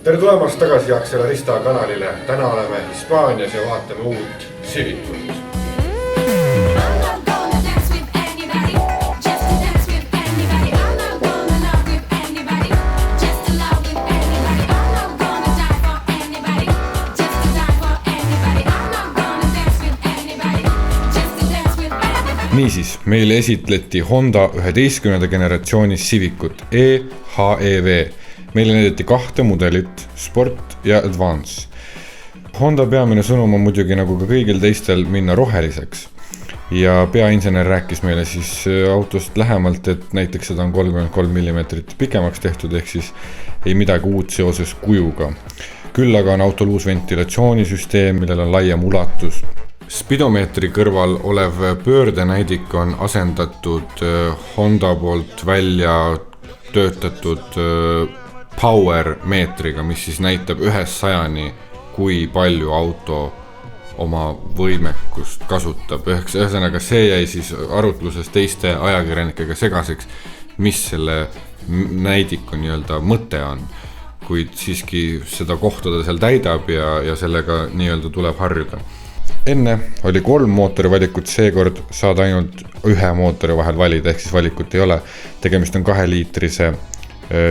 Tere tulemast tagasi Akselerista kanalile. Täna oleme Hispaanias ja vaatame uut Civicut. Niisiis, meile esitleti Honda 11. generatsiooni Civicut E-HEV. Meile näidati kahte mudelit, Sport ja Advance. Honda peamine sõnum on muidugi nagu ka kõigil teistel minna roheliseks. Ja peainsener rääkis meile siis autost lähemalt, et näiteks seda on 33 mm pikemaks tehtud, ehk siis ei midagi uut seoses kujuga. Küll aga on autol uus ventilatsioonisüsteem, millel on laiem ulatus. Spidomeetri kõrval olev pöördenäidik on asendatud Honda poolt välja töötatud power meetriga, mis siis näitab 100-ni, kui palju auto oma võimekust kasutab. Ühesõnaga see jäi siis arutluses teiste ajakirjanikega segaseks, mis selle näidiku nii-öelda mõte on. Kuid siiski seda kohta ta seal täidab ja sellega nii-öelda tuleb harjuda. Enne oli 3 mootori valikut, seekord saad ainult 1 mootori vahel valida, ehk siis valikut ei ole. Tegemist on 2-liitrise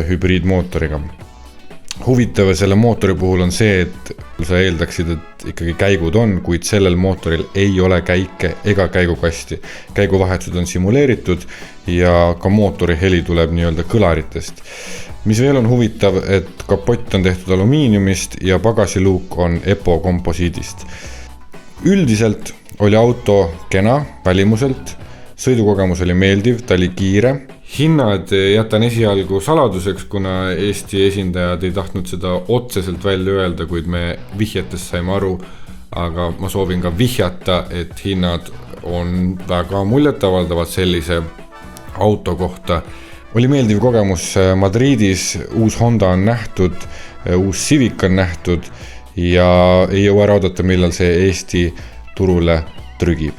hübriidmootoriga. Huvitav selle mootori puhul on see, et sa eeldaksid, et ikkagi käigud on, kuid sellel mootoril ei ole käike ega käigukasti. Käiguvahetused on simuleeritud ja ka mootori heli tuleb nii-öelda kõlaritest. Mis veel on huvitav, et kapott on tehtud alumiiniumist ja pagasiluuk on EPO komposiidist. Üldiselt oli auto kena välimuselt, sõidukogemus oli meeldiv, ta oli kiire. Hinnad jätan esialgu saladuseks, kuna Eesti esindajad ei tahtnud seda otseselt välja öelda, kuid me vihjetest saime aru, aga ma soovin ka vihjata, et hinnad on väga muljetavaldavad sellise auto kohta. Oli meeldiv kogemus Madridis, uus Honda on nähtud, uus Civic on nähtud ja ei jõua ära oodata, millal see Eesti turule trügib.